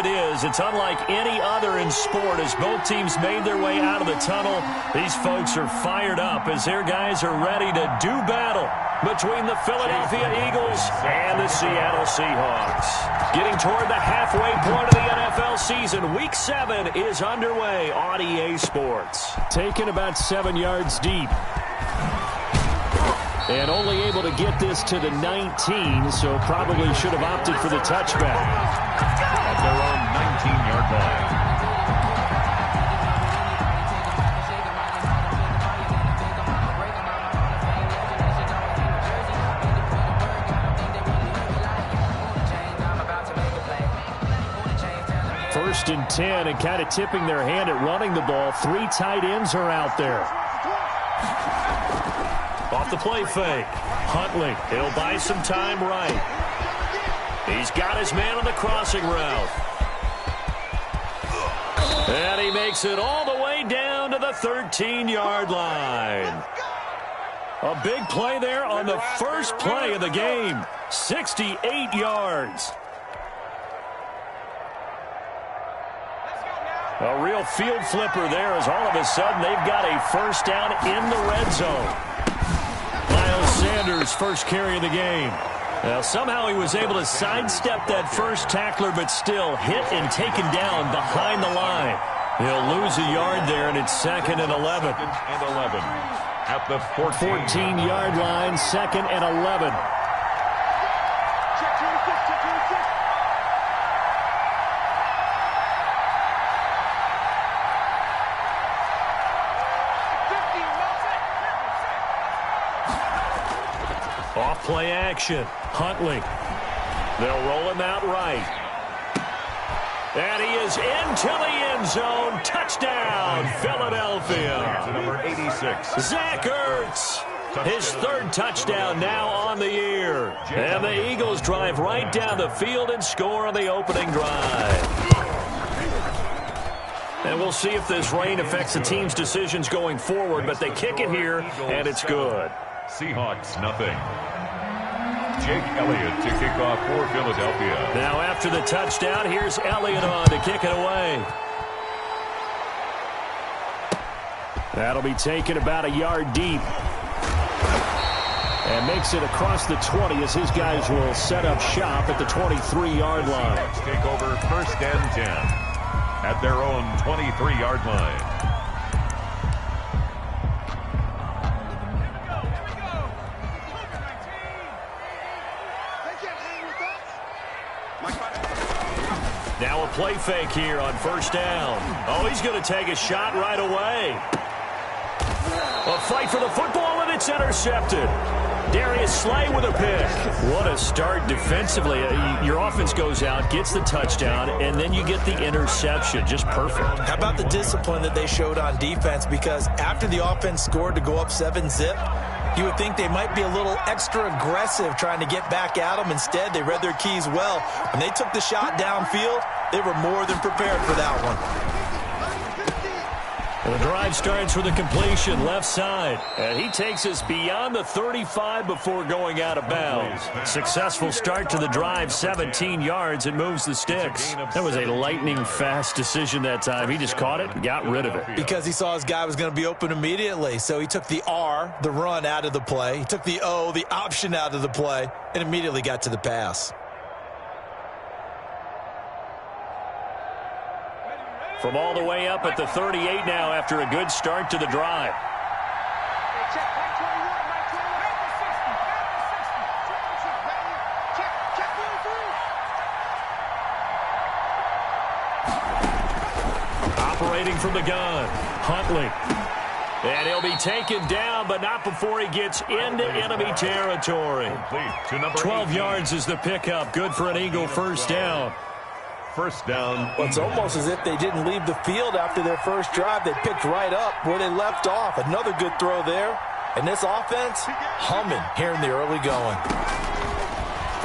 is. It's unlike any other in sport. As both teams made their way out of the tunnel, these folks are fired up as their guys are ready to do battle between the Philadelphia Eagles and the Seattle Seahawks. Getting toward the halfway point of the NFL season, Week 7 is underway on EA Sports. Taken about 7 yards deep. And only able to get this to the 19, so probably should have opted for the touchback. At their own 19-yard line. First and 10, and kind of tipping their hand at running the ball. 3 tight ends are out there. Off the play fake. Huntley. He'll buy some time right. He's got his man on the crossing route. And he makes it all the way down to the 13-yard line. A big play there on the first play of the game. 68 yards. A real field flipper there as all of a sudden they've got a first down in the red zone. Sanders' first carry of the game. Now, somehow he was able to sidestep that first tackler, but still hit and taken down behind the line. He'll lose a yard there, and it's 2nd and 11. 2nd and 11 at the 14-yard line, 2nd and 11. Play action. Huntley. They'll roll him out right. And he is into the end zone. Touchdown, Philadelphia. To number 86. Zach Ertz. His 3rd touchdown now on the year. And the Eagles drive right down the field and score on the opening drive. And we'll see if this rain affects the team's decisions going forward, but they kick it here, and it's good. Seahawks, nothing. Jake Elliott to kick off for Philadelphia. Now after the touchdown, here's Elliott on to kick it away. That'll be taken about a yard deep. And makes it across the 20 as his guys will set up shop at the 23-yard line. Seahawks take over 1st and 10 at their own 23-yard line. Now a play fake here on 1st down. Oh, he's going to take a shot right away. A fight for the football, and it's intercepted. Darius Slay with a pick. What a start defensively. Your offense goes out, gets the touchdown, and then you get the interception. Just perfect. How about the discipline that they showed on defense? Because after the offense scored to go up 7-zip, you would think they might be a little extra aggressive trying to get back at them. Instead, they read their keys well. When they took the shot downfield, they were more than prepared for that one. And the drive starts with a completion left side. And he takes us beyond the 35 before going out of bounds. Successful start to the drive, 17 yards, and moves the sticks. That was a lightning-fast decision that time. He just caught it and got rid of it. Because he saw his guy was going to be open immediately. So he took the R, the run, out of the play. He took the O, the option, out of the play, and immediately got to the pass. From all the way up at the 38 now after a good start to the drive. Operating from the gun, Huntley. And he'll be taken down, but not before he gets into enemy territory. 12 yards is the pickup. Good for an Eagle first down. First down. Well, it's almost as if they didn't leave the field after their first drive. They picked right up where they left off. Another good throw there. And this offense, humming here in the early going.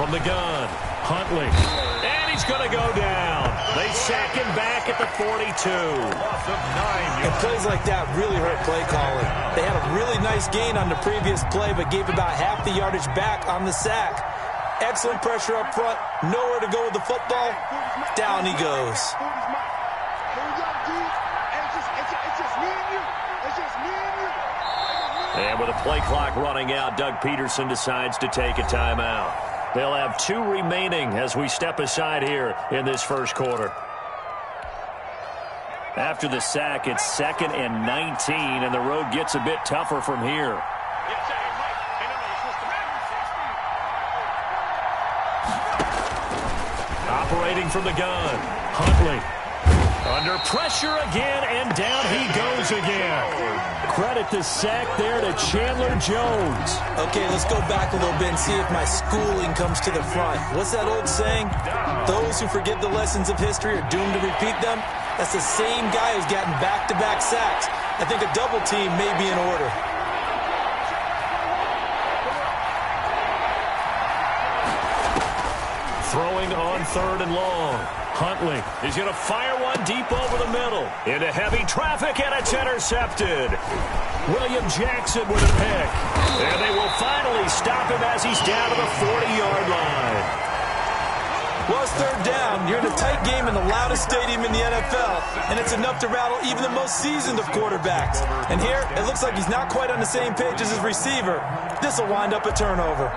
From the gun, Huntley. And he's going to go down. They sack him back at the 42. Loss of 9 yards. And plays like that really hurt play calling. They had a really nice gain on the previous play, but gave about half the yardage back on the sack. Excellent pressure up front. Nowhere to go with the football. Down he goes. And with a play clock running out, Doug Peterson decides to take a timeout. They'll have 2 remaining as we step aside here in this first quarter. After the sack, it's 2nd and 19, and the road gets a bit tougher from here. Operating from the gun, Huntley. Under pressure again, and down he goes again. Credit the sack there to Chandler Jones. Okay, let's go back a little bit and see if my schooling comes to the front. What's that old saying? Those who forget the lessons of history are doomed to repeat them. That's the same guy who's gotten back-to-back sacks. I think a double team may be in order. Throwing on 3rd and long. Huntley is going to fire one deep over the middle. Into heavy traffic, and it's intercepted. William Jackson with a pick. And they will finally stop him as he's down to the 40-yard line. Well, it's 3rd down. You're in a tight game in the loudest stadium in the NFL, and it's enough to rattle even the most seasoned of quarterbacks. And here, it looks like he's not quite on the same page as his receiver. This will wind up a turnover.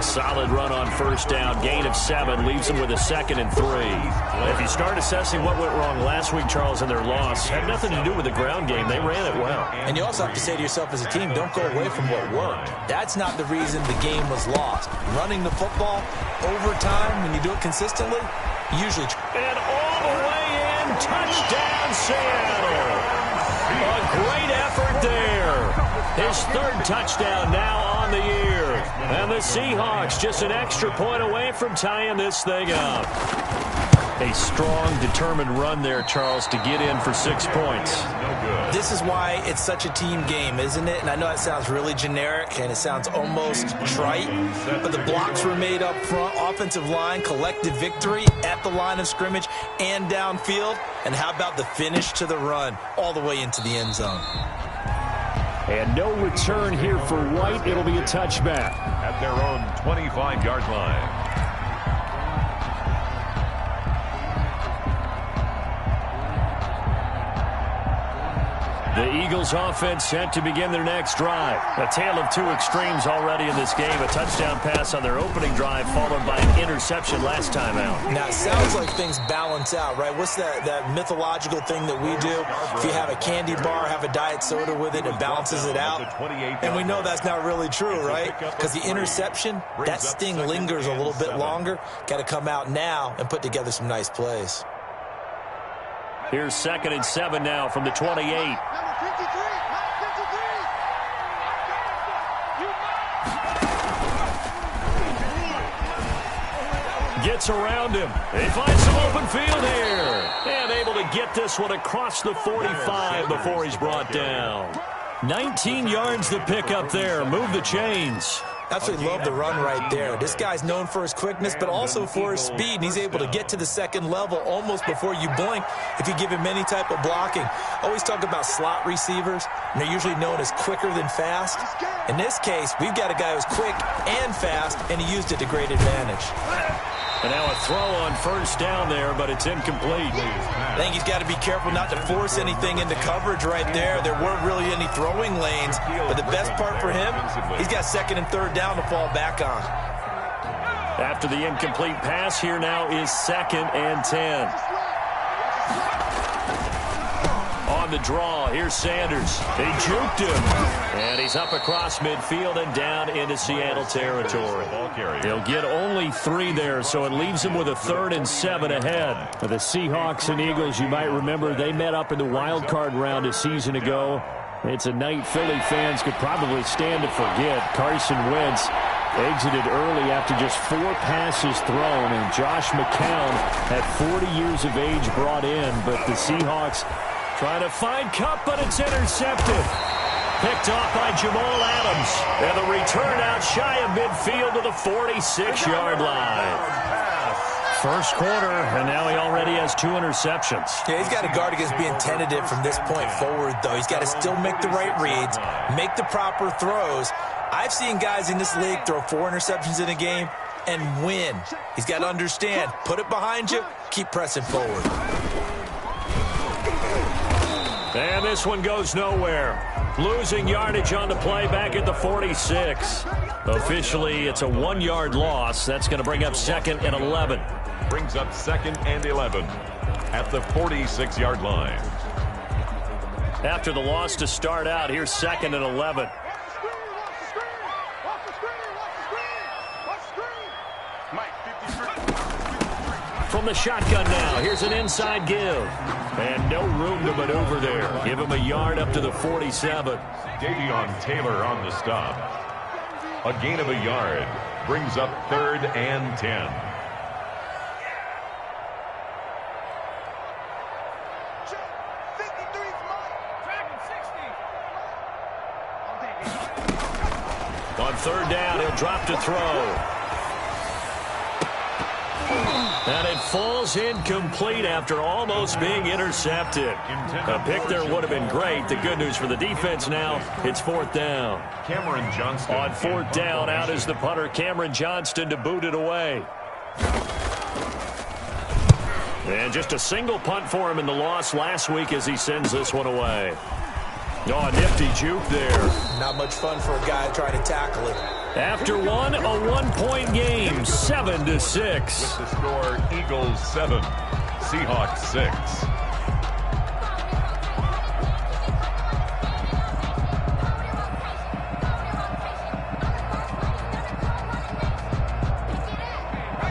Solid run on 1st down. Gain of 7 leaves them with a 2nd and 3. If you start assessing what went wrong last week, Charles, in their loss, had nothing to do with the ground game. They ran it well. And you also have to say to yourself as a team, don't go away from what worked. That's not the reason the game was lost. Running the football over time, when you do it consistently, usually. And all the way in, touchdown Seattle. A great effort there. His 3rd touchdown now on the year. And the Seahawks just an extra point away from tying this thing up. A strong, determined run there, Charles, to get in for 6 points. This is why it's such a team game, isn't it? And I know it sounds really generic and it sounds almost trite, but the blocks were made up front, offensive line, collective victory at the line of scrimmage and downfield. And how about the finish to the run all the way into the end zone? And no return here for White. It'll be a touchback. At their own 25-yard line. The Eagles offense set to begin their next drive. A tale of 2 extremes already in this game. A touchdown pass on their opening drive followed by an interception last time out. Now, it sounds like things balance out, right? What's that mythological thing that we do? If you have a candy bar, have a diet soda with it, it balances it out. And we know that's not really true, right? Because the interception, that sting lingers a little bit longer. Got to come out now and put together some nice plays. Here's 2nd and 7 now from the 28. Gets around him. He finds some open field here. And able to get this one across the 45 before he's brought down. 19 yards to pick up there. Move the chains. Absolutely love the run right there. This guy's known for his quickness, but also for his speed. And he's able to get to the 2nd level almost before you blink if you give him any type of blocking. Always talk about slot receivers, and they're usually known as quicker than fast. In this case, we've got a guy who's quick and fast, and he used it to great advantage. And now a throw on 1st down there, but it's incomplete. I think he's got to be careful not to force anything into coverage right there. There weren't really any throwing lanes, but the best part for him, he's got 2nd and 3rd down to fall back on. After the incomplete pass, here now is 2nd and 10. On the draw, here's Sanders. He juked him. And he's up across midfield and down into Seattle territory. He'll get only 3 there, so it leaves him with a 3rd and 7 ahead. The Seahawks and Eagles, you might remember, they met up in the wild card round a season ago. It's a night Philly fans could probably stand to forget. Carson Wentz exited early after just 4 passes thrown, and Josh McCown at 40 years of age brought in, but the Seahawks trying to find Kupp, but it's intercepted. Picked off by Jamal Adams. And the return out shy of midfield to the 46-yard line. First quarter, and now he already has 2 interceptions. Yeah, he's got to guard against being tentative from this point forward, though. He's got to still make the right reads, make the proper throws. I've seen guys in this league throw 4 interceptions in a game and win. He's got to understand, put it behind you, keep pressing forward. And this one goes nowhere. Losing yardage on the play back at the 46. Officially, it's a 1-yard loss. That's going to bring up 2nd and 11. Brings up 2nd and 11 at the 46-yard line. After the loss to start out, here's 2nd and 11. From the shotgun now, here's an inside give. And no room to maneuver there. Give him a yard up to the 47. Davion Taylor on the stop. A gain of a yard brings up 3rd and 10. On 3rd down, he'll drop to throw. And it falls incomplete after almost being intercepted. A pick there would have been great. The good news for the defense now, it's 4th down. Cameron Johnston. On 4th down, out is the punter, Cameron Johnston, to boot it away. And just a single punt for him in the loss last week as he sends this one away. Oh, nifty juke there. Not much fun for a guy trying to tackle it. After one, a 1-point game, 7-6. With the score, Eagles 7, Seahawks 6.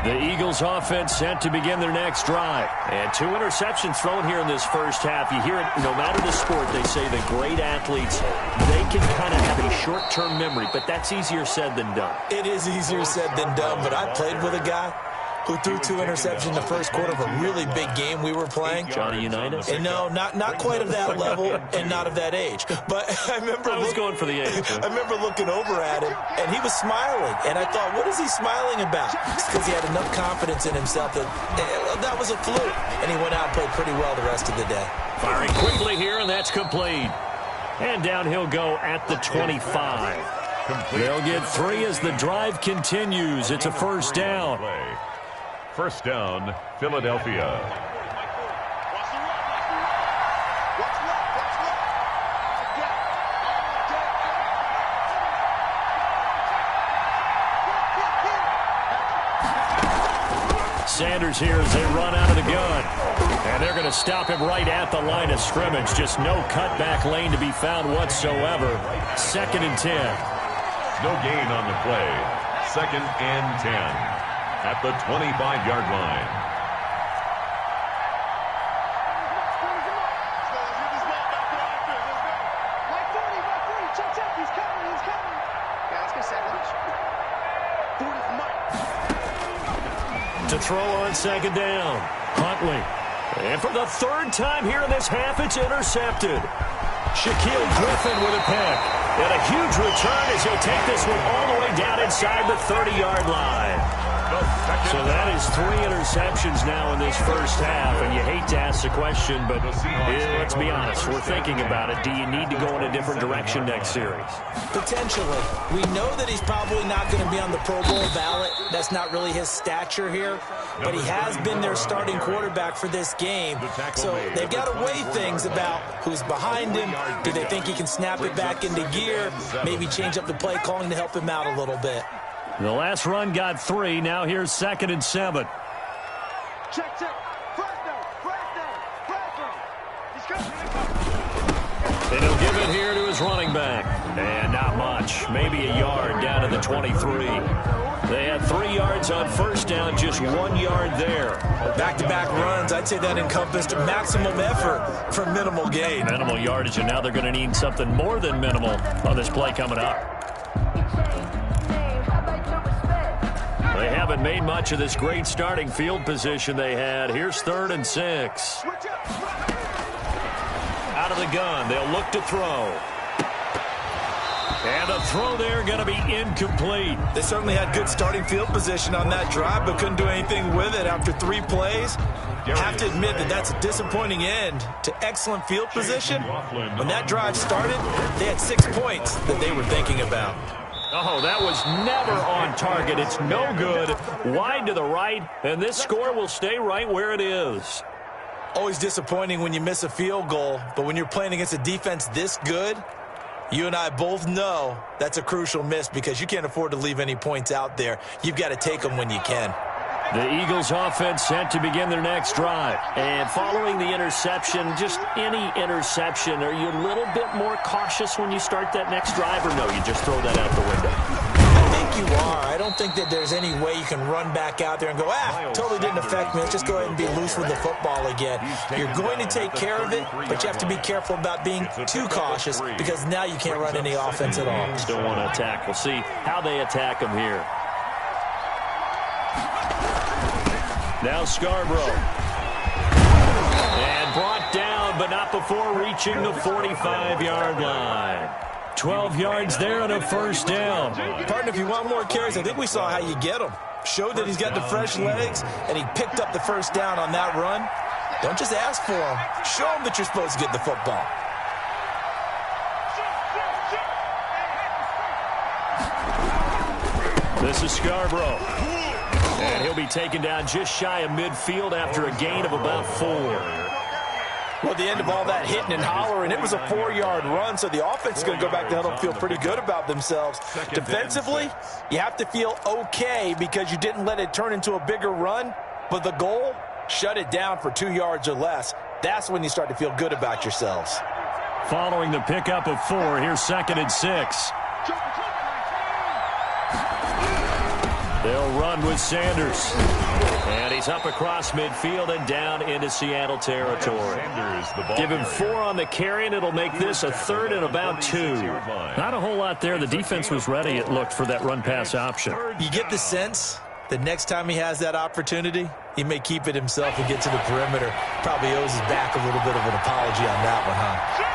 The Eagles offense set to begin their next drive. And 2 interceptions thrown here in this first half. You hear it, no matter the sport, they say the great athletes, they can kind of have a short-term memory, but that's easier said than done. It is easier said than done, but I played with a guy who threw 2 interceptions in the first quarter of a really big game we were playing. Johnny Unitas? And no, not quite of that level and not of that age. But I was going for the age. I remember looking over at him, and he was smiling. And I thought, what is he smiling about? It's because he had enough confidence in himself that was a fluke. And he went out and played pretty well the rest of the day. Firing quickly here, and that's complete. And down he'll go at the 25. They'll get 3 as the drive continues. It's a first down. First down, Philadelphia. Sanders here as they run out of the gun. And they're going to stop him right at the line of scrimmage. Just no cutback lane to be found whatsoever. 2nd and 10. No gain on the play. 2nd and 10. At the 25-yard line. To throw on 2nd down. Huntley. And for the 3rd time here in this half, it's intercepted. Shaquille Griffin with a pick. And a huge return as he'll take this one all the way down inside the 30-yard line. So that is 3 interceptions now in this first half, and you hate to ask the question, but let's be honest, we're thinking about it. Do you need to go in a different direction next series? Potentially. We know that he's probably not going to be on the Pro Bowl ballot. That's not really his stature here, but he has been their starting quarterback for this game. So they've got to weigh things about who's behind him. Do they think he can snap it back into gear? Maybe change up the play calling to help him out a little bit. The last run got 3. Now here's 2nd and 7. Check. And he'll give it here to his running back. And not much. Maybe a yard down to the 23. They had 3 yards on first down, just 1 yard there. Back-to-back runs, I'd say that encompassed maximum effort for minimal gain. Minimal yardage, and now they're going to need something more than minimal on this play coming up. They haven't made much of this great starting field position they had. Here's 3rd and 6. Out of the gun, they'll look to throw. And the throw there going to be incomplete. They certainly had good starting field position on that drive, but couldn't do anything with it after 3 plays. Have to admit that that's a disappointing end to excellent field position. When that drive started, they had 6 points that they were thinking about. Oh, that was never on target. It's no good. Wide to the right, and this score will stay right where it is. Always disappointing when you miss a field goal, but when you're playing against a defense this good, you and I both know that's a crucial miss because you can't afford to leave any points out there. You've got to take them when you can. The Eagles offense set to begin their next drive. And following the interception, just any interception, are you a little bit more cautious when you start that next drive, or no, you just throw that out the window? I think you are. I don't think that there's any way you can run back out there and go, totally didn't affect me. Let's just go ahead and be loose with the football again. You're going to take care of it, but you have to be careful about being too cautious because now you can't run any offense at all. Still want to attack. We'll see how they attack them here. Now Scarborough. And brought down, but not before reaching the 45-yard line. 12 yards there and a first down. Partner, if you want more carries, I think we saw how you get him. Showed that he's got the fresh legs, and he picked up the first down on that run. Don't just ask for him. Show him that you're supposed to get the football. This is Scarborough. And he'll be taken down just shy of midfield after a gain of about 4. Well, at the end of all that hitting and hollering, it was a 4-yard run, so the offense is going to go back to huddle and feel pretty good about themselves. Defensively, you have to feel okay because you didn't let it turn into a bigger run, but the goal, shut it down for 2 yards or less. That's when you start to feel good about yourselves. Following the pickup of 4, here's 2nd and 6. They'll run with Sanders. And he's up across midfield and down into Seattle territory. Give him 4 on the carry, and it'll make this a 3rd and about 2. Not a whole lot there. The defense was ready, it looked, for that run-pass option. You get the sense that next time he has that opportunity, he may keep it himself and get to the perimeter. Probably owes his back a little bit of an apology on that one, huh?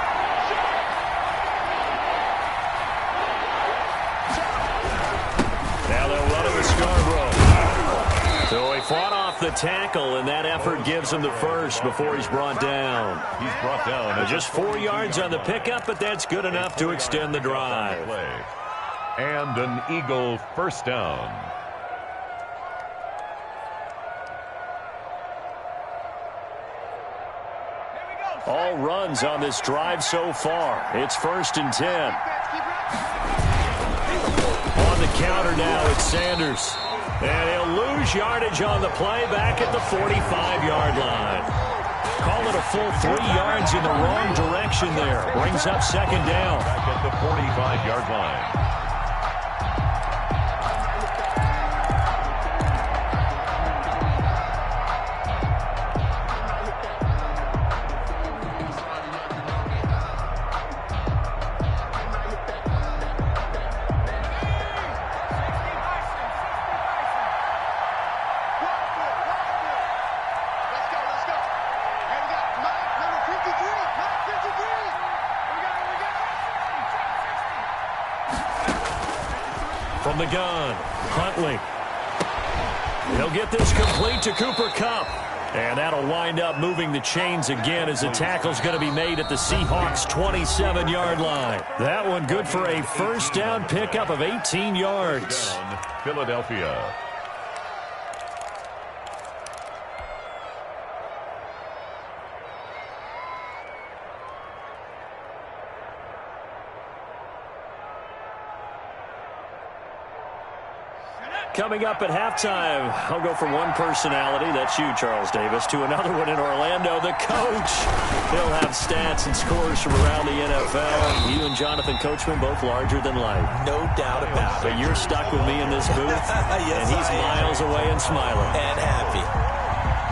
So he fought off the tackle, and that effort gives him the first before he's brought down. He's brought down. Just 4 yards on the pickup, but that's good enough to extend the drive. And an Eagle first down. All runs on this drive so far. It's 1st and 10. On the counter now, it's Sanders. And he'll lose yardage on the play back at the 45-yard line. Call it a full 3 yards in the wrong direction there. Brings up 2nd down. Back at the 45-yard line. From the gun, Huntley. He'll get this complete to Cooper Kupp. And that'll wind up moving the chains again as the tackle's going to be made at the Seahawks' 27-yard line. That one good for a first down pickup of 18 yards. Philadelphia. Coming up at halftime, I'll go from one personality, that's you, Charles Davis, to another one in Orlando, the coach. He'll have stats and scores from around the NFL. You and Jonathan Coachman, both larger than life. No doubt about it. But you're stuck with me in this booth, yes, and he's miles away and smiling. And happy.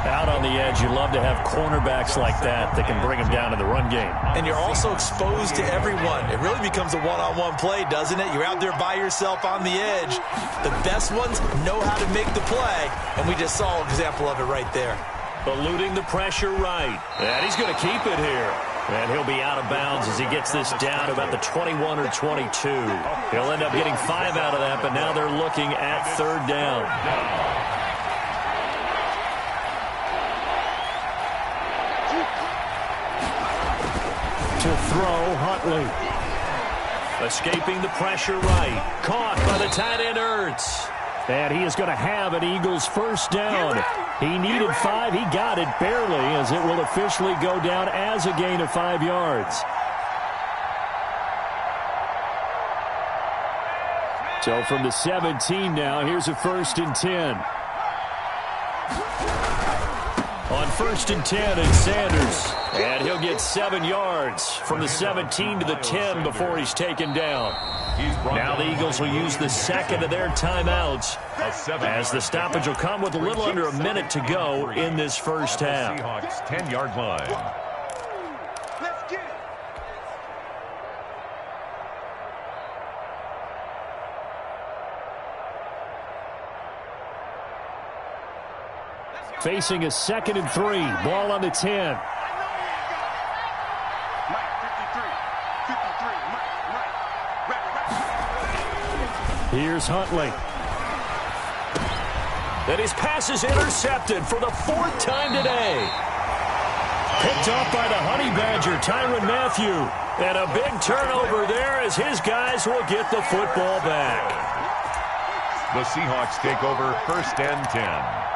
Out on the edge, you love to have cornerbacks like that can bring them down in the run game. And you're also exposed to everyone. It really becomes a one-on-one play, doesn't it? You're out there by yourself on the edge. The best ones know how to make the play, and we just saw an example of it right there. Eluding the pressure right. And he's going to keep it here. And he'll be out of bounds as he gets this down to about the 21 or 22. He'll end up getting 5 out of that, but now they're looking at third down. To throw, Huntley. Escaping the pressure right. Caught by the tight end, Ertz. And he is going to have an Eagles first down. He needed 5. He got it barely, as it will officially go down as a gain of 5 yards. So from the 17 now, here's a 1st and 10. On 1st and 10, it's Sanders. And he'll get 7 yards from the 17 to the 10 before he's taken down. Now the Eagles will use the second of their timeouts, as the stoppage will come with a little under a minute to go in this first half. Seahawks 10-yard line. Let's get it. Facing a 2nd and 3. Ball on the 10. Here's Huntley. And his pass is intercepted for the 4th time today. Picked off by the Honey Badger, Tyrann Mathieu. And a big turnover there as his guys will get the football back. The Seahawks take over 1st and 10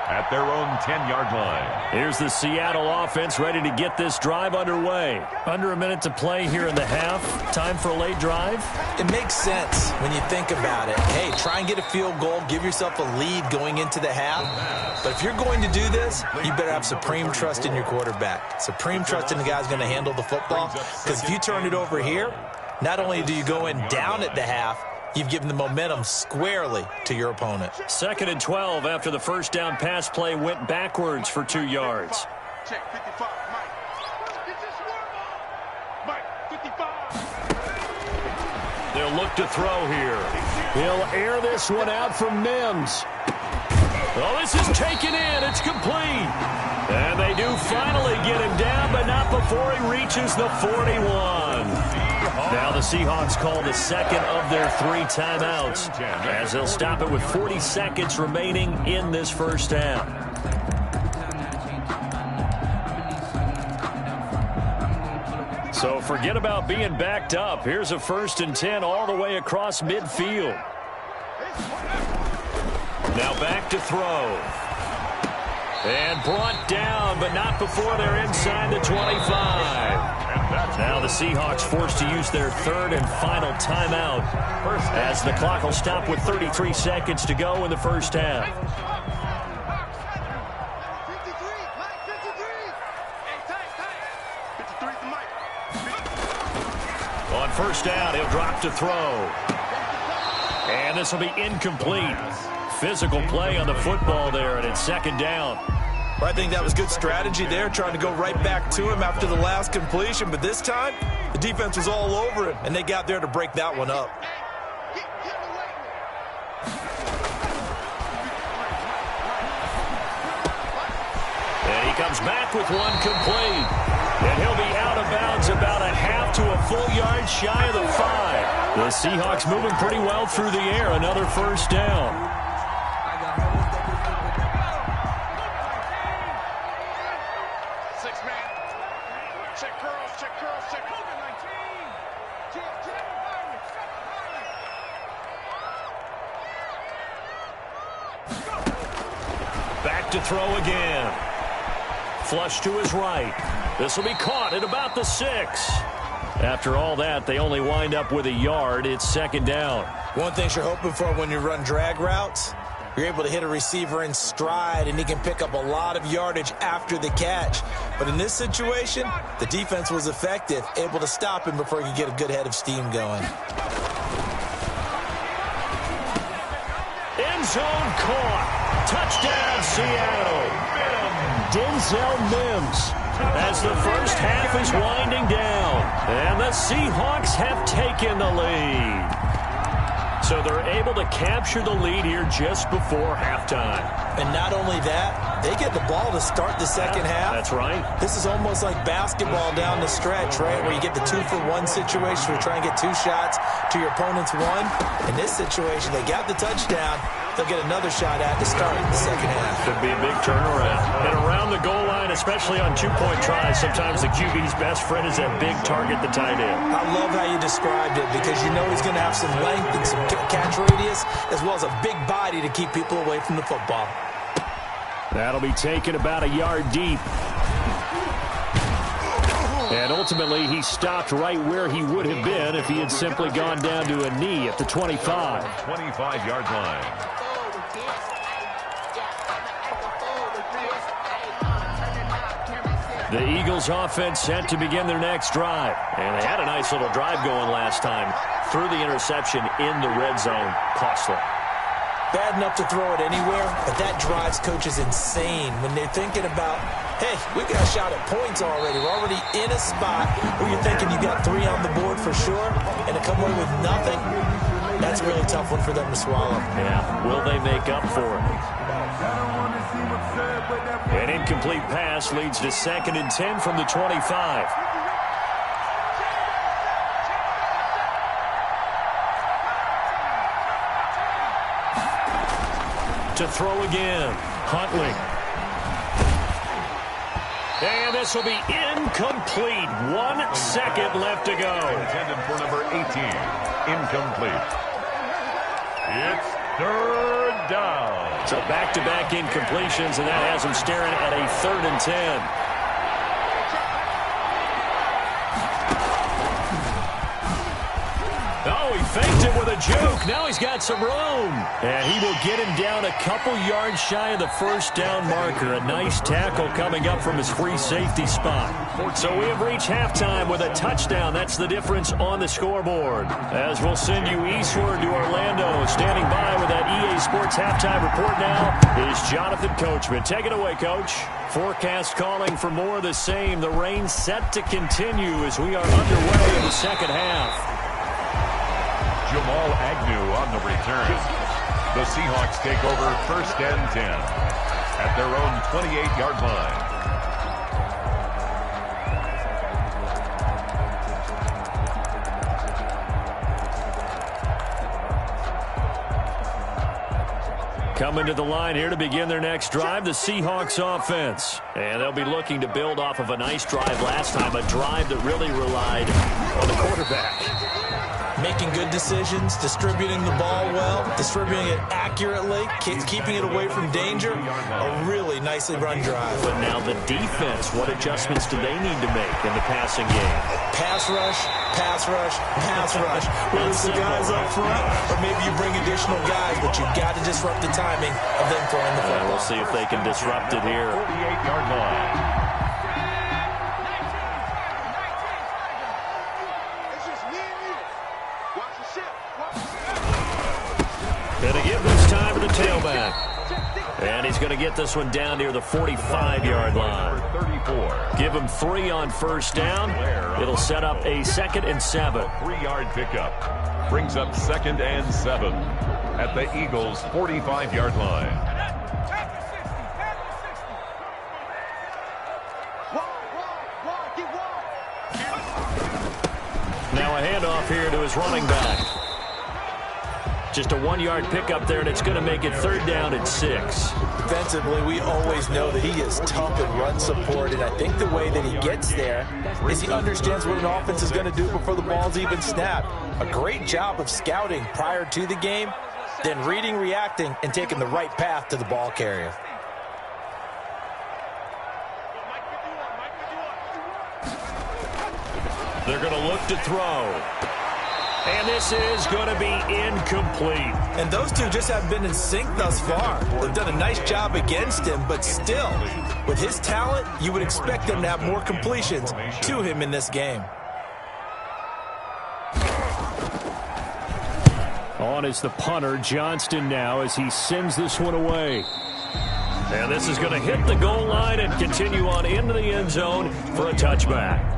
at their own 10-yard line. Here's the Seattle offense ready to get this drive underway. Under a minute to play here in the half. Time for a late drive. It makes sense when you think about it. Hey, try and get a field goal. Give yourself a lead going into the half. But if you're going to do this, you better have supreme trust in your quarterback. Supreme trust in the guy who's going to handle the football. Because if you turn it over here, not only do you go in down at the half, you've given the momentum squarely to your opponent. 2nd and 12 after the first down pass play went backwards for 2 yards. Check 55, Mike. Mike, 55. They'll look to throw here. He'll air this one out from Mims. Oh, this is taken in. It's complete. And they do finally get him down, but not before he reaches the 41. Now the Seahawks call the second of their 3 timeouts, as they'll stop it with 40 seconds remaining in this first half. So forget about being backed up. Here's a 1st and 10 all the way across midfield. Now back to throw. And brought down, but not before they're inside the 25. Now the Seahawks forced to use their 3rd and final timeout, as the clock will stop with 33 seconds to go in the first half. 53, Mike, 53. Hey, tight. 53's the Mike. On 1st down, he'll drop to throw. And this will be incomplete. Physical play on the football there, and it's 2nd down. Well, I think that was good strategy there, trying to go right back to him after the last completion. But this time, the defense was all over him, and they got there to break that one up. And he comes back with one complete. And he'll be out of bounds about a half to a full yard shy of the 5. The Seahawks moving pretty well through the air. Another 1st down. Back to throw again. Flush to his right. This will be caught at about the 6. After all that, they only wind up with a yard. It's 2nd down. One thing you're hoping for when you run drag routes, you're able to hit a receiver in stride, and he can pick up a lot of yardage after the catch. But in this situation, the defense was effective, able to stop him before he could get a good head of steam going. End zone caught. Touchdown, Seattle. Denzel Mims, as the first half is winding down. And the Seahawks have taken the lead. So they're able to capture the lead here just before halftime. And not only that, they get the ball to start the second half. That's right. This is almost like basketball down the stretch, right, where you get the 2-for-1 situation where you try and get 2 shots to your opponent's 1. In this situation, they got the touchdown. They'll get another shot at to start the second half. Could be a big turnaround. And around the goal line, especially on 2-point tries, sometimes the QB's best friend is that big target, the tight end. I love how you described it because you know he's going to have some length and some catch radius as well as a big body to keep people away from the football. That'll be taken about a yard deep. And ultimately, he stopped right where he would have been if he had simply gone down to a knee at the 25. 25-yard line. The Eagles offense set to begin their next drive. And they had a nice little drive going last time. Threw the interception in the red zone. Costly. Bad enough to throw it anywhere, but that drives coaches insane when they're thinking about, hey, we've got a shot at points already. We're already in a spot where you're thinking you got 3 on the board for sure, and to come away with nothing, that's a really tough one for them to swallow. Yeah, will they make up for it? An incomplete pass leads to 2nd and 10 from the 25. To throw again, Huntley. And this will be incomplete. 1 second left to go. Intended for number 18. Incomplete. It's 3rd down. So back-to-back incompletions, and that has him staring at a 3rd and 10. Oh, he faked it with a juke. Now he's got some room. And he will get him down a couple yards shy of the 1st down marker. A nice tackle coming up from his free safety spot. So we have reached halftime with a touchdown. That's the difference on the scoreboard. As we'll send you eastward to Orlando. Standing by with that EA Sports halftime report now is Jonathan Coachman. Take it away, Coach. Forecast calling for more of the same. The rain set to continue as we are underway in the second half. Jamal Agnew on the return. The Seahawks take over 1st and 10 at their own 28-yard line. Coming to the line here to begin their next drive, the Seahawks offense. And they'll be looking to build off of a nice drive last time, a drive that really relied on the quarterback. Making good decisions, distributing the ball well, distributing it accurately, keeping it away from danger. A really nicely run drive. But now the defense, what adjustments do they need to make in the passing game? Pass rush, pass rush, pass rush. Whether it's the guys up front or maybe you bring additional guys, but you've got to disrupt the timing of them throwing the football. We'll see if they can disrupt it here. 48-yard line. Going to give this time to the tailback. And he's going to get this one down near the 45-yard line. 34. Give him 3 on 1st down. It'll set up a 2nd and 7. 3-yard pickup. Brings up 2nd and 7 at the Eagles' 45-yard line. Now a handoff here to his running back. Just a 1-yard pickup there, and it's going to make it 3rd down and 6. Defensively, we always know that he is tough in run support, and I think the way that he gets there is he understands what an offense is going to do before the ball's even snapped. A great job of scouting prior to the game, then reading, reacting, and taking the right path to the ball carrier. They're going to look to throw. And this is going to be incomplete. And those two just haven't been in sync thus far. They've done a nice job against him, but still, with his talent, you would expect them to have more completions to him in this game. On is the punter, Johnston now, as he sends this one away. And this is going to hit the goal line and continue on into the end zone for a touchback.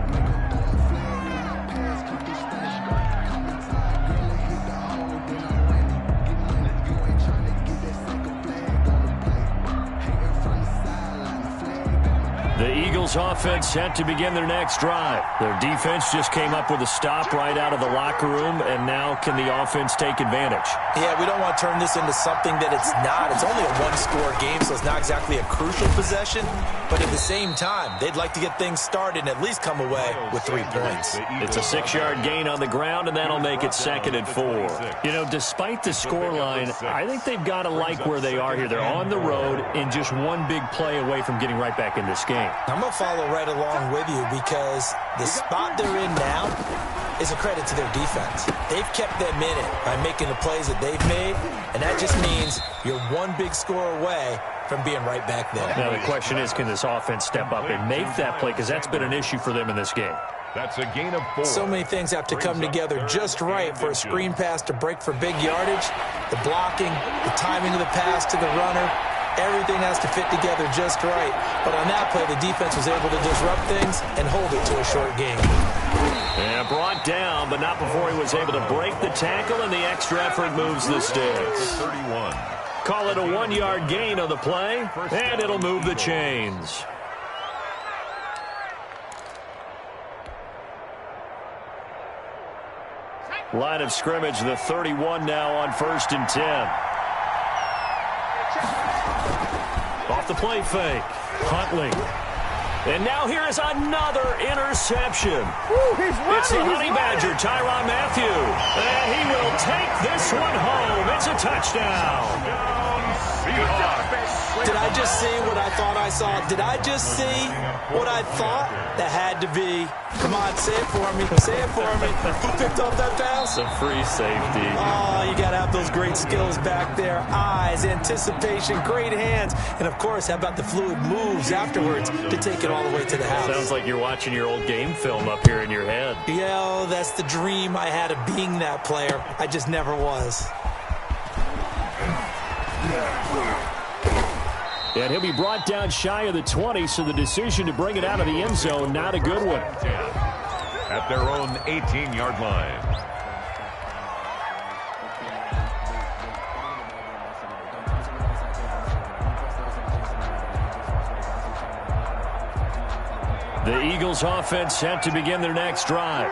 The Eagles offense set to begin their next drive. Their defense just came up with a stop right out of the locker room, and now can the offense take advantage? Yeah, we don't want to turn this into something that it's not. It's only a one-score game, so it's not exactly a crucial possession. But at the same time, they'd like to get things started and at least come away with 3 points. It's a 6-yard gain on the ground, and that'll make it 2nd and 4. You know, despite the scoreline, I think they've got to like where they are here. They're on the road and just one big play away from getting right back in this game. I'm going to follow right along with you because the spot they're in now is a credit to their defense. They've kept them in it by making the plays that they've made, and that just means you're one big score away from being right back there. Now the question is, can this offense step up and make that play, because that's been an issue for them in this game. That's a gain of 4. So many things have to come together just right for a screen pass to break for big yardage. The blocking, the timing of the pass to the runner, everything has to fit together just right. But on that play, the defense was able to disrupt things and hold it to a short game. Yeah, brought down, but not before he was able to break the tackle, and the extra effort moves the sticks. 31. Call it a 1-yard gain on the play, and it'll move the chains. Line of scrimmage, the 31 now on 1st and 10. Off the play fake, Huntley. And now here is another interception. It's the Honey Badger, Tyrann Mathieu. And he will take this one home. It's a touchdown. Did I just see what I thought I saw? Did I just see what I thought? That had to be. Come on, say it for me. Say it for me. Who picked up that pass? A free safety. Oh, you got to have those great skills back there. Eyes, anticipation, great hands. And, of course, how about the fluid moves afterwards to take it all the way to the house? Sounds like you're watching your old game film up here in your head. Yeah, oh, that's the dream I had of being that player. I just never was. And he'll be brought down shy of the 20, so the decision to bring it out of the end zone, not a good one. At their own 18-yard line. The Eagles offense set to begin their next drive.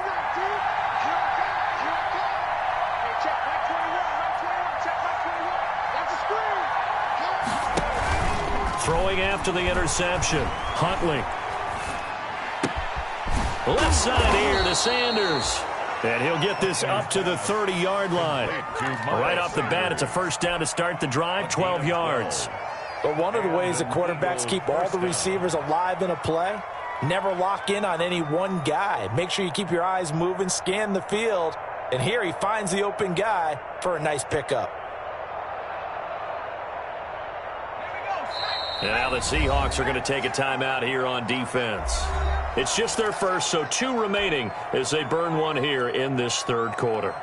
Throwing after the interception, Huntley. Left side here to Sanders. And he'll get this up to the 30-yard line. Right off the bat, it's a first down to start the drive, 12 yards. But one of the ways the quarterbacks keep all the receivers alive in a play, never lock in on any one guy. Make sure you keep your eyes moving, scan the field. And here he finds the open guy for a nice pickup. And now the Seahawks are going to take a timeout here on defense. It's just their first, so 2 remaining as they burn one here in this third quarter.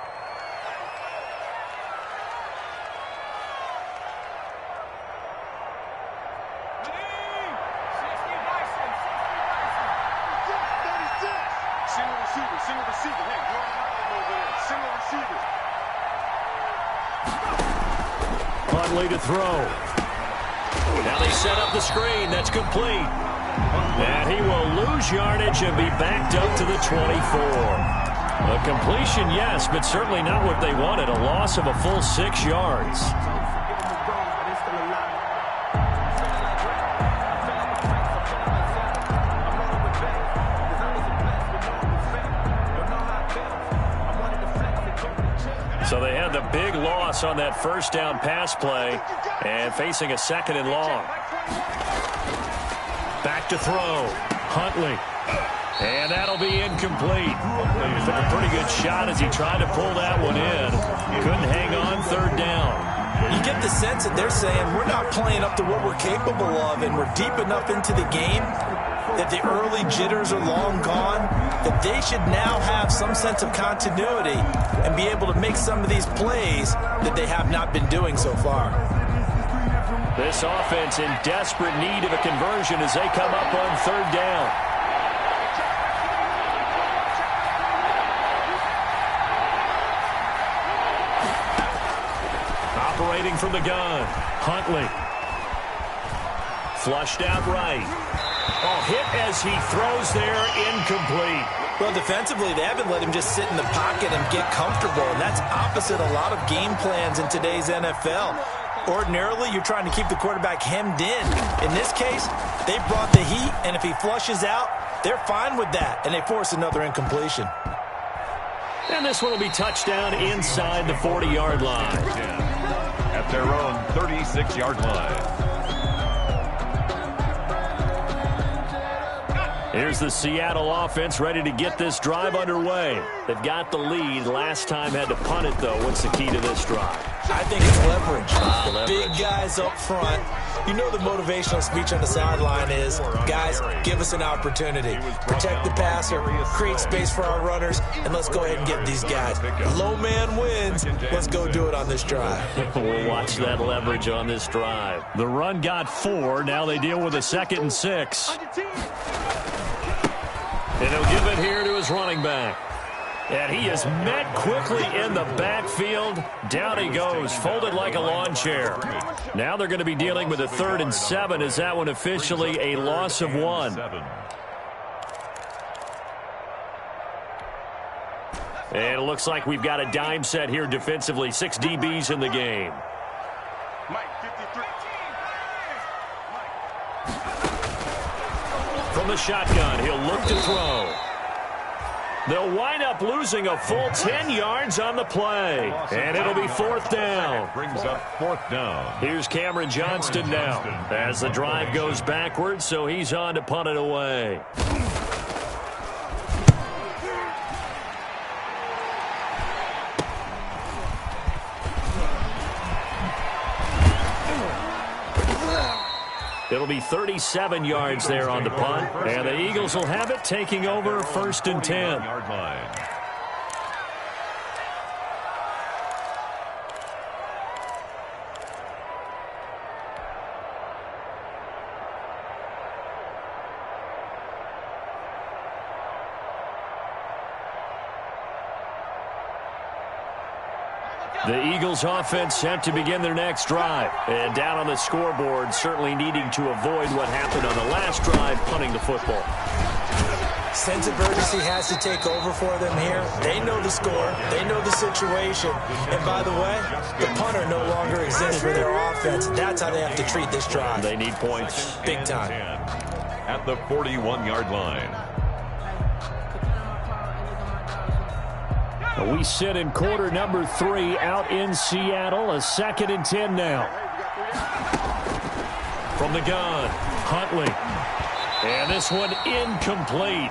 Huntley to throw. Now they set up the screen. That's complete. And he will lose yardage and be backed up to the 24. A completion, yes, but certainly not what they wanted. A loss of a full 6 yards. So they had the big loss on that first down pass play and facing a 2nd and long. Back to throw. Huntley. And that'll be incomplete. He took a pretty good shot as he tried to pull that one in. Couldn't hang on, 3rd down. You get the sense that they're saying we're not playing up to what we're capable of, and we're deep enough into the game that the early jitters are long gone, that they should now have some sense of continuity and be able to make some of these plays that they have not been doing so far. This offense in desperate need of a conversion as they come up on 3rd down. Operating from the gun, Huntley. Flushed out right. Oh, hit as he throws there, incomplete. Well, defensively, they haven't let him just sit in the pocket and get comfortable, and that's opposite a lot of game plans in today's NFL. Ordinarily, you're trying to keep the quarterback hemmed in. In this case, they brought the heat, and if he flushes out, they're fine with that, and they force another incompletion. And this one will be touchdown inside the 40-yard line. At their own 36-yard line. Here's the Seattle offense ready to get this drive underway. They've got the lead. Last time had to punt it, though. What's the key to this drive? I think it's leverage. Big guys up front. You know the motivational speech on the sideline is, guys, give us an opportunity. Protect the passer, create space for our runners, and let's go ahead and get these guys. Low man wins. Let's go do it on this drive. We'll watch that leverage on this drive. The run got 4. Now they deal with a 2nd and 6. And he'll give it here to his running back. And he is met quickly in the backfield. Down he goes, folded like a lawn chair. Now they're going to be dealing with a 3rd and 7. Is that one officially a loss of 1? And it looks like we've got a dime set here defensively. 6 DBs in the game. From the shotgun, he'll look to throw. They'll wind up losing a full 10 yards on the play. And it'll be 4th down. Brings up 4th down. Here's Cameron Johnston now as the drive goes backwards, so he's on to punt it away. It'll be 37 yards there on the punt, and the Eagles will have it, taking over 1st and 10. The Eagles offense set to begin their next drive. And down on the scoreboard, certainly needing to avoid what happened on the last drive, punting the football. Sense of urgency has to take over for them here. They know the score. They know the situation. And by the way, the punter no longer exists for their offense. That's how they have to treat this drive. They need points. Big time. At the 41-yard line. We sit in quarter number 3 out in Seattle. A 2nd and 10 now. From the gun, Huntley. And this one incomplete.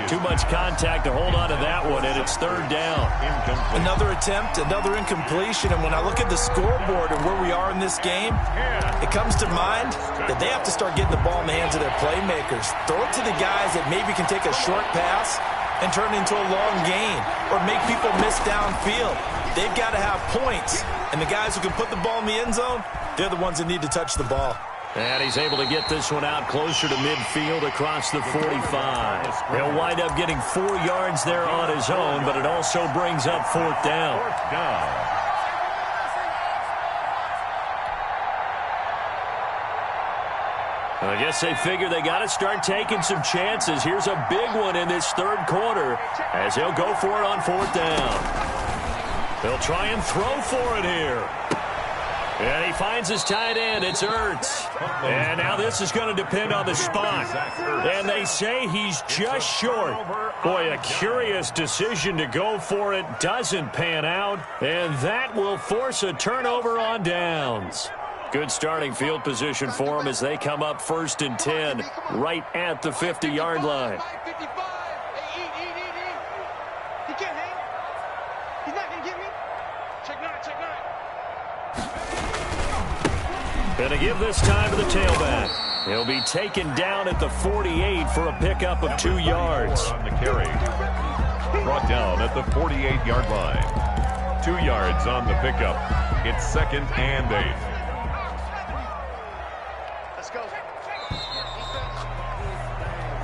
Too much contact to hold on to that one, and it's 3rd down. Another attempt, another incompletion, and when I look at the scoreboard and where we are in this game, it comes to mind that they have to start getting the ball in the hands of their playmakers. Throw it to the guys that maybe can take a short pass and turn it into a long gain or make people miss downfield. They've got to have points, and the guys who can put the ball in the end zone, they're the ones that need to touch the ball. And he's able to get this one out closer to midfield across the 45. He'll wind up getting 4 yards there on his own, but it also brings up 4th down. I guess they figure they got to start taking some chances. Here's a big one in this 3rd quarter as he'll go for it on 4th down. They'll try and throw for it here. And he finds his tight end. It's Ertz. And now this is going to depend on the spot. And they say he's just short. Boy, a curious decision to go for it. Doesn't pan out. And that will force a turnover on downs. Good starting field position for them as they come up 1st and 10 right at the 50-yard line. He can't hang. He's not going to get me. Check 9, check 9. Going to give this time to the tailback. He'll be taken down at the 48 for a pickup of 2 yards. On the carry. Brought down at the 48-yard line. 2 yards on the pickup. It's 2nd and 8.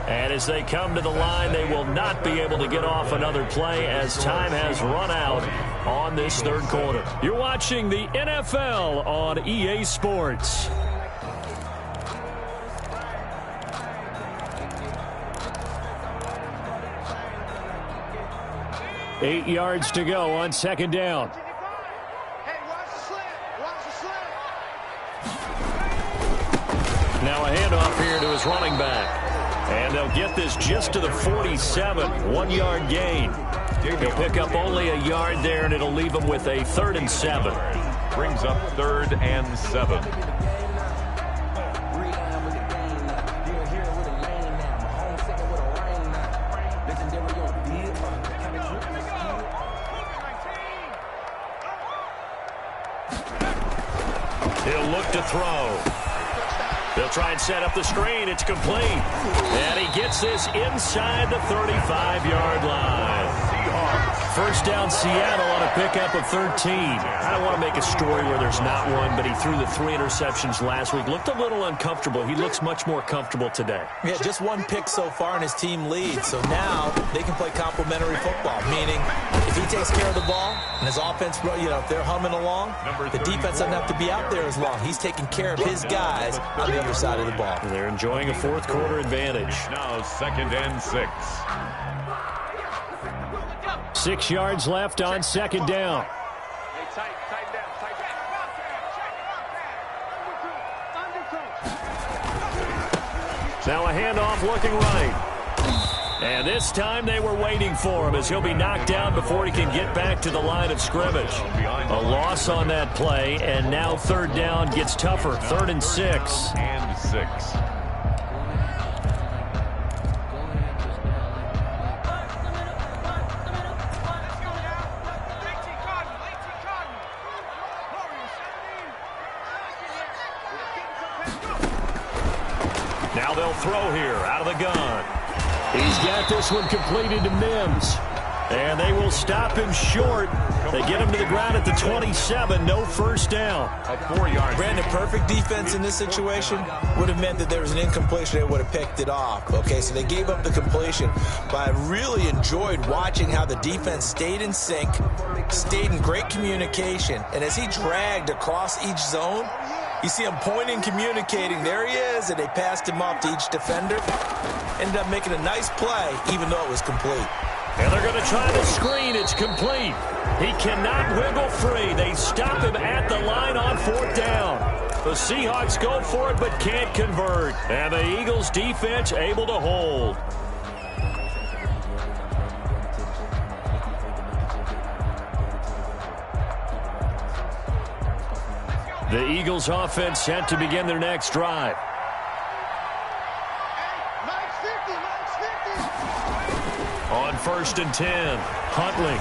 And as they come to the line, they will not be able to get off another play as time has run out on this 3rd quarter. You're watching the NFL on EA Sports. 8 yards to go on second down. Hey, watch the slant. Watch the slant. Now a handoff here to his running back. And they'll get this just to the 47, 1-yard gain. He'll pick up only a yard there, and it'll leave him with a 3rd and 7. Brings up 3rd and 7. He'll look to throw. They'll try and set up the screen. It's complete. And he gets this inside the 35-yard line. First down, Seattle on a pickup of 13. I don't want to make a story where there's not one, but he threw the 3 interceptions last week. Looked a little uncomfortable. He looks much more comfortable today. Yeah, just 1 pick so far and his team leads. So now they can play complementary football, meaning if he takes care of the ball and his offense, if they're humming along, the defense doesn't have to be out there as long. He's taking care of his guys on the other side of the ball. And they're enjoying a 4th quarter advantage. Now 2nd and 6. 6 yards left on second down. Hey, tight down, tight down. Now a handoff looking right. And this time they were waiting for him as he'll be knocked down before he can get back to the line of scrimmage. A loss on that play, and now 3rd down gets tougher. 3rd and 6. And 6. Now they'll throw here out of the gun. He's got this one completed to Mims. And they will stop him short. They get him to the ground at the 27. No first down. A 4-yard. Brandon, perfect defense in this situation would have meant that there was an incompletion. They would have picked it off. Okay, so they gave up the completion. But I really enjoyed watching how the defense stayed in sync, stayed in great communication. And as he dragged across each zone, you see him pointing, communicating. There he is, and they passed him off to each defender. Ended up making a nice play, even though it was complete. And they're going to try the screen. It's complete. He cannot wiggle free. They stop him at the line on 4th down. The Seahawks go for it but can't convert. And the Eagles defense able to hold. The Eagles offense set to begin their next drive. On 1st and 10, Huntley.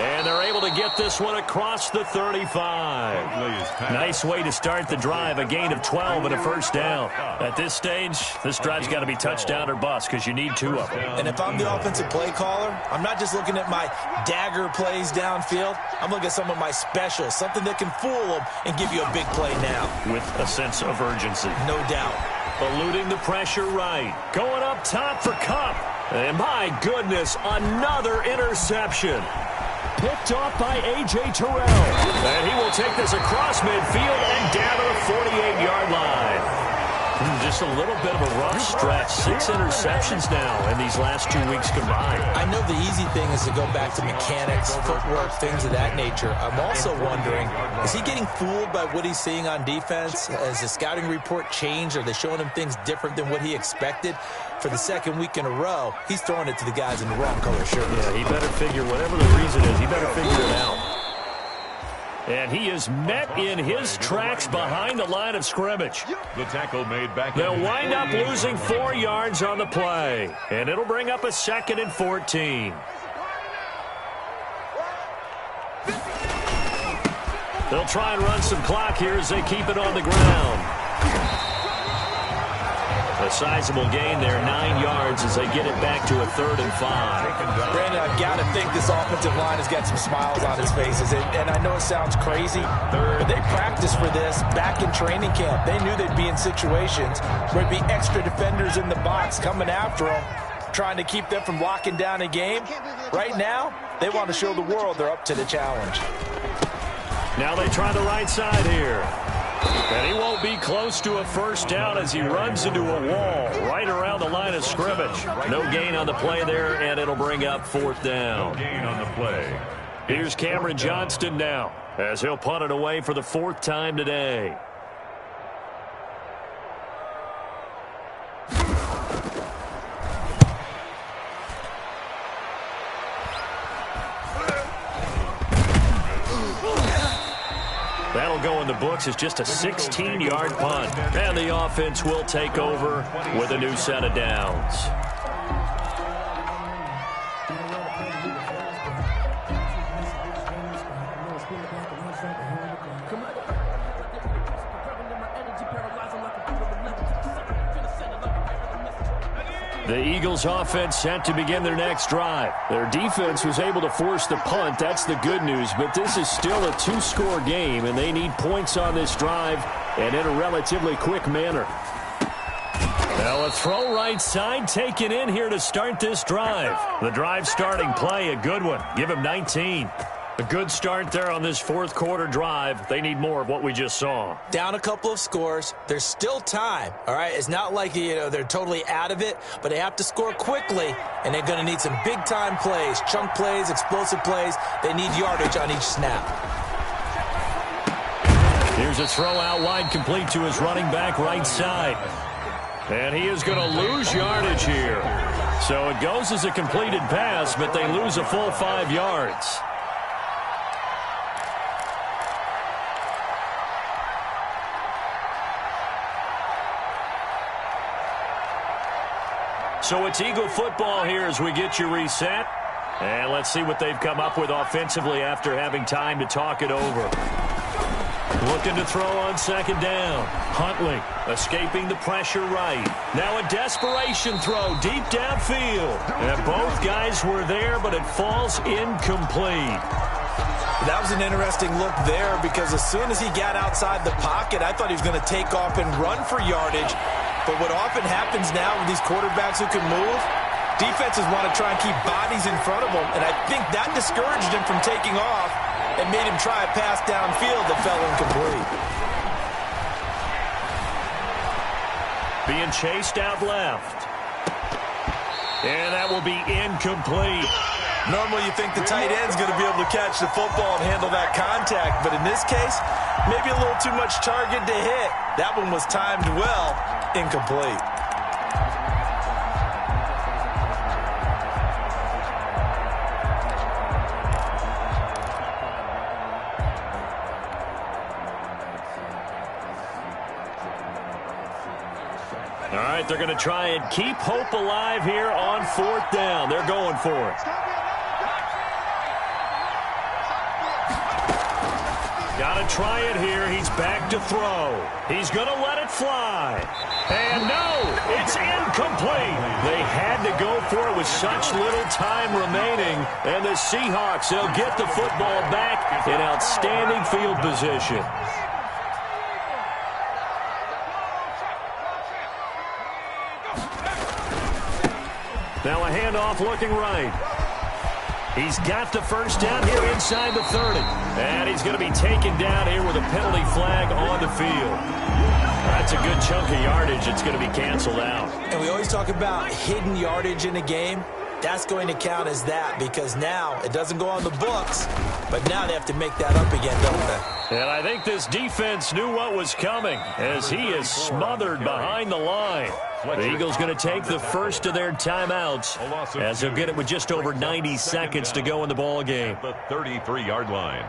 And they're able to get this one across the 35. Nice way to start the drive, a gain of 12 and a first down. At this stage, this drive's got to be touchdown or bust because you need 2 of them. And if I'm the offensive play caller, I'm not just looking at my dagger plays downfield. I'm looking at some of my specials, something that can fool them and give you a big play now. With a sense of urgency. No doubt. Eluding the pressure right. Going up top for Kupp. And my goodness, another interception. Picked off by A.J. Terrell. And he will take this across midfield and down to the 48-yard line. Just a little bit of a rough stretch. 6 interceptions now in these last 2 weeks combined. I know the easy thing is to go back to mechanics, footwork, things of that nature. I'm also wondering, is he getting fooled by what he's seeing on defense? Has the scouting report changed? Are they showing him things different than what he expected? For the 2nd week in a row, he's throwing it to the guys in the wrong color shirts. Yeah, he better figure, whatever the reason is, he better figure it out. And he is met in his tracks behind the line of scrimmage. The tackle made back. They'll wind up losing 4 yards on the play. And it'll bring up a 2nd and 14. They'll try and run some clock here as they keep it on the ground. A sizable gain there, 9 yards as they get it back to a 3rd and 5. Brandon, I've got to think this offensive line has got some smiles on his faces. And I know it sounds crazy, but they practiced for this back in training camp. They knew they'd be in situations where there'd be extra defenders in the box coming after them, trying to keep them from locking down a game. Right now, they want to show the world they're up to the challenge. Now they try the right side here. And he won't be close to a first down as he runs into a wall right around the line of scrimmage. No gain on the play there, and it'll bring up fourth down. No gain on the play. Here's Cameron Johnston now as he'll punt it away for the fourth time today. That'll go in the books as just a 16-yard punt. And the offense will take over with a new set of downs. The Eagles offense set to begin their next drive. Their defense was able to force the punt. That's the good news, but this is still a two-score game, and they need points on this drive and in a relatively quick manner. Well, a throw right side taken in here to start this drive. The drive starting play, a good one. Give him 19. A good start there on this fourth quarter drive. They need more of what we just saw. Down a couple of scores. There's still time, all right? It's not like, they're totally out of it, but they have to score quickly, and they're going to need some big-time plays, chunk plays, explosive plays. They need yardage on each snap. Here's a throw out wide, complete to his running back right side. And he is going to lose yardage here. So it goes as a completed pass, but they lose a full 5 yards. So it's Eagle football here as we get you reset. And let's see what they've come up with offensively after having time to talk it over. Looking to throw on second down. Huntley escaping the pressure right. Now a desperation throw deep downfield. And both guys were there, but it falls incomplete. That was an interesting look there because as soon as he got outside the pocket, I thought he was going to take off and run for yardage. But what often happens now with these quarterbacks who can move, defenses want to try and keep bodies in front of them, and I think that discouraged him from taking off and made him try a pass downfield that fell incomplete. Being chased out left. And that will be incomplete. Normally you think the tight end's going to be able to catch the football and handle that contact, but in this case, maybe a little too much target to hit. That one was timed well. Incomplete. All right, they're going to try and keep hope alive here on fourth down. They're going for it. Got to try it here. He's back to throw. He's going to let it fly. And no, it's incomplete. They had to go for it with such little time remaining. And the Seahawks, they'll get the football back in outstanding field position. Now a handoff looking right. He's got the first down here inside the 30. And he's going to be taken down here with a penalty flag on the field. That's a good chunk of yardage. It's going to be canceled out. And we always talk about hidden yardage in a game. That's going to count as that because now it doesn't go on the books, but now they have to make that up again, don't they? And I think this defense knew what was coming as he is smothered behind the line. The Eagles going to take the first of their timeouts as they'll get it with just over 90 seconds to go in the ball game. The 33-yard line.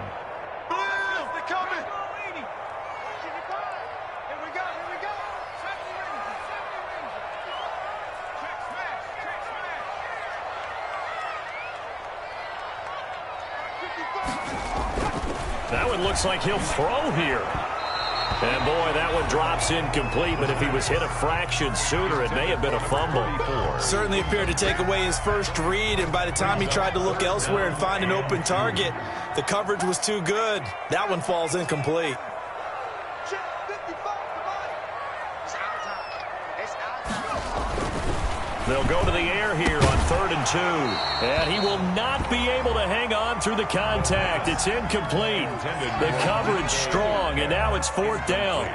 That one looks like he'll throw here. And, boy, that one drops incomplete, but if he was hit a fraction sooner, it may have been a fumble. Certainly appeared to take away his first read, and by the time he tried to look elsewhere and find an open target, the coverage was too good. That one falls incomplete. They'll go to the air here on 3rd and 2. And he will not be able to hang on through the contact. It's incomplete. The coverage strong, and now it's 4th down.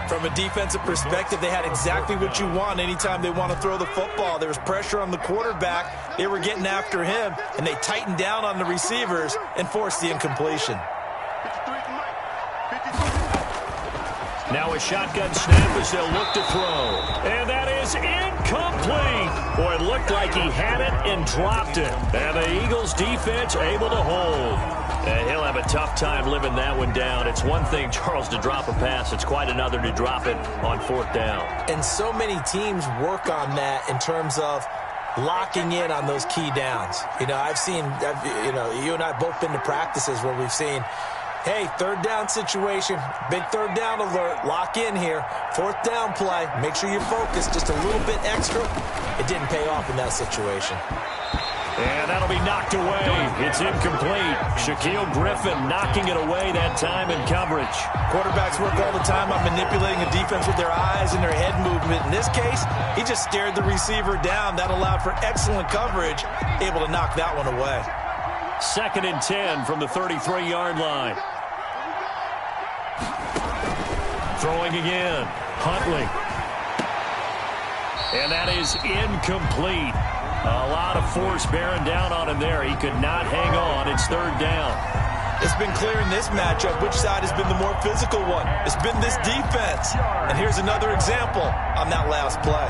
From a defensive perspective, they had exactly what you want anytime they want to throw the football. There was pressure on the quarterback. They were getting after him, and they tightened down on the receivers and forced the incompletion. Now a shotgun snap as they'll look to throw. And that is incomplete. Boy, it looked like he had it and dropped it. And the Eagles defense able to hold. And he'll have a tough time living that one down. It's one thing, Charles, to drop a pass. It's quite another to drop it on 4th down. And so many teams work on that in terms of locking in on those key downs. You know, you and I both been to practices where we've seen, hey, 3rd down situation, big 3rd down alert, lock in here. 4th down play, make sure you're focused just a little bit extra. It didn't pay off in that situation. And that'll be knocked away. It's incomplete. Shaquille Griffin knocking it away that time in coverage. Quarterbacks work all the time on manipulating a defense with their eyes and their head movement. In this case, he just stared the receiver down. That allowed for excellent coverage, able to knock that one away. 2nd and 10 from the 33-yard line. Throwing again. Huntley. And that is incomplete. A lot of force bearing down on him there. He could not hang on. It's 3rd down. It's been clear in this matchup which side has been the more physical one. It's been this defense. And here's another example on that last play.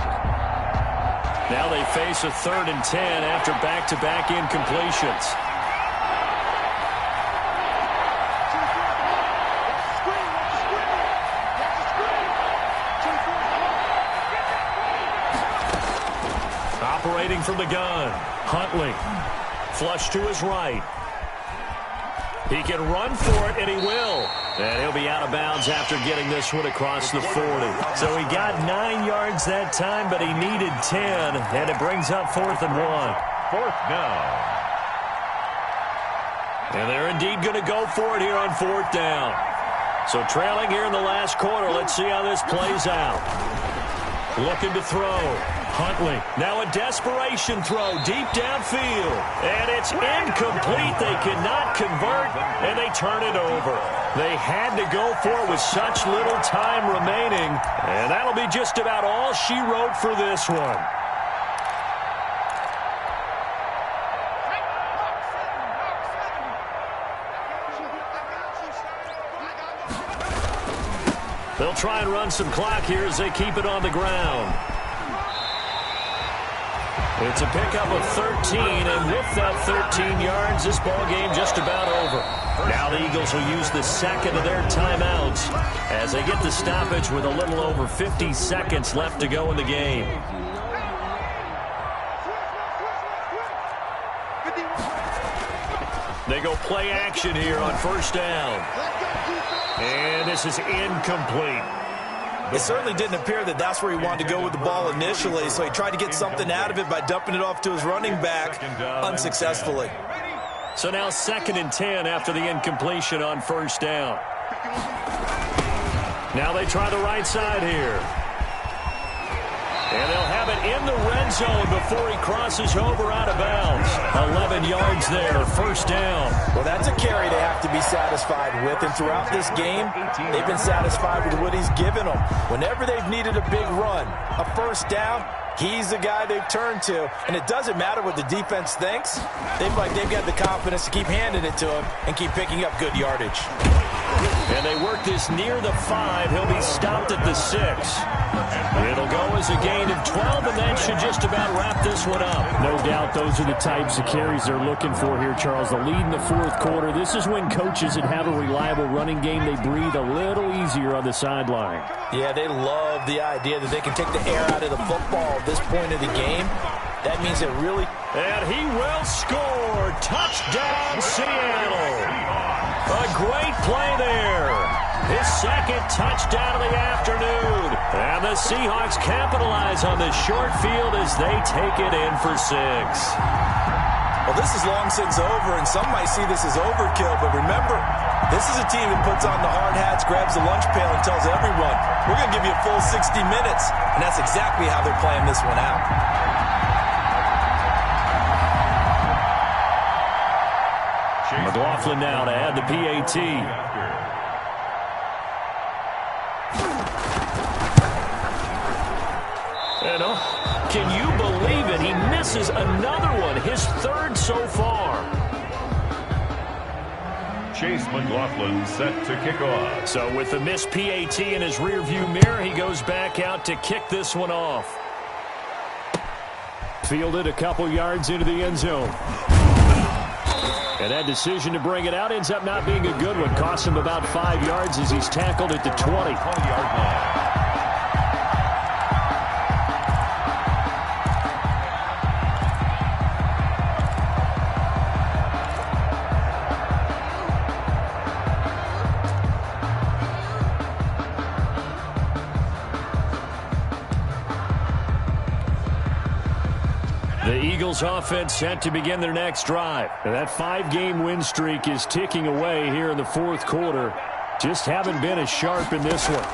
Now they face a 3rd and 10 after back-to-back incompletions. Operating from the gun. Huntley. Flush to his right. He can run for it, and he will. And he'll be out of bounds after getting this one across the 40. So he got 9 yards that time, but he needed 10, and it brings up 4th and 1. 4th down. And they're indeed going to go for it here on 4th down. So trailing here in the last quarter. Let's see how this plays out. Looking to throw. Huntley. Now a desperation throw deep downfield. And it's incomplete. They cannot convert, and they turn it over. They had to go for it with such little time remaining. And that'll be just about all she wrote for this one. They'll try and run some clock here as they keep it on the ground. It's a pickup of 13, and with that 13 yards, this ball game just about over. Now the Eagles will use the second of their timeouts as they get the stoppage with a little over 50 seconds left to go in the game. They go play action here on 1st down. And this is incomplete. It certainly didn't appear that that's where he wanted to go with the ball initially, so he tried to get something out of it by dumping it off to his running back unsuccessfully. So now 2nd and 10 after the incompletion on 1st down. Now they try the right side here. And they'll have it in the red zone before he crosses over out of bounds. 11 yards there, 1st down. Well, that's a carry they have to be satisfied with. And throughout this game, they've been satisfied with what he's given them. Whenever they've needed a big run, a 1st down, he's the guy they've turned to. And it doesn't matter what the defense thinks. They've got the confidence to keep handing it to him and keep picking up good yardage. And they work this near the 5. He'll be stopped at the 6. It'll go as a gain of 12, and that should just about wrap this one up. No doubt those are the types of carries they're looking for here, Charles. The lead in the 4th quarter. This is when coaches that have a reliable running game, they breathe a little easier on the sideline. Yeah, they love the idea that they can take the air out of the football at this point of the game. That means it really... And he will score. Touchdown, Seattle. A great play there. His 2nd touchdown of the afternoon. And the Seahawks capitalize on this short field as they take it in for 6. Well, this is long since over, and some might see this as overkill. But remember, this is a team that puts on the hard hats, grabs the lunch pail, and tells everyone, we're going to give you a full 60 minutes. And that's exactly how they're playing this one out. McLaughlin now to add the PAT. And can you believe it? He misses another one, his third so far. Chase McLaughlin set to kick off. So with the missed PAT in his rearview mirror, he goes back out to kick this one off. Fielded a couple yards into the end zone. And that decision to bring it out ends up not being a good one. Costs him about 5 yards as he's tackled at the 20-yard line. The Eagles offense set to begin their next drive. And that 5-game win streak is ticking away here in the fourth quarter. Just haven't been as sharp in this one.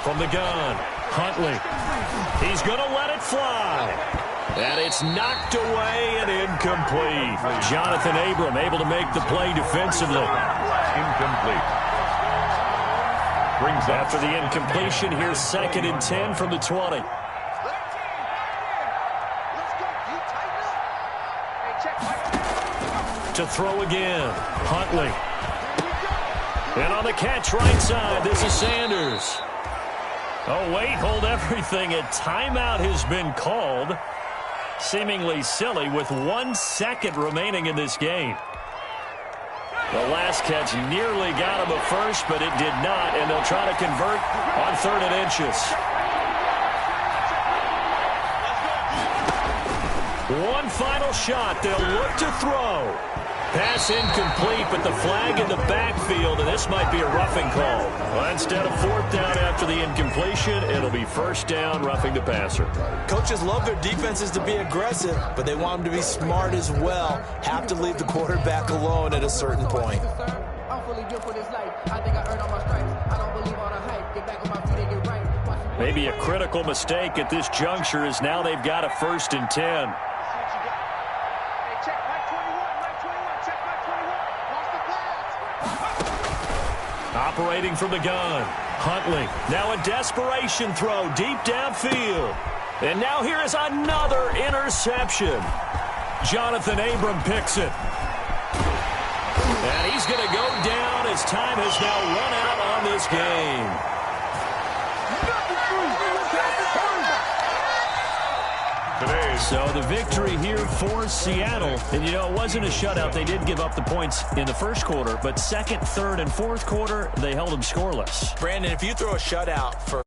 From the gun, Huntley. He's going to let it fly. And it's knocked away and incomplete. Jonathan Abram able to make the play defensively. Incomplete. Brings up after the incompletion, here's 2nd and 10 from the 20. To throw again, Huntley. And on the catch right side, this is Sanders. Oh, wait, hold everything. A timeout has been called. Seemingly silly with 1 second remaining in this game. The last catch nearly got him a first, but it did not, and they'll try to convert on 3rd and inches. One final shot. They'll look to throw. Pass incomplete, but the flag in the backfield, and this might be a roughing call. Well, instead of 4th down after the incompletion, it'll be 1st down, roughing the passer. Coaches love their defenses to be aggressive, but they want them to be smart as well. Have to leave the quarterback alone at a certain point. Maybe a critical mistake at this juncture is now they've got a 1st and 10. Operating from the gun, Huntley. Now a desperation throw deep downfield. And now here is another interception. Jonathan Abram picks it. And he's going to go down as time has now run out on this game. So the victory here for Seattle. And, you know, it wasn't a shutout. They did give up the points in the first quarter. But 2nd, 3rd, and 4th quarter, they held them scoreless. Brandon, if you throw a shutout for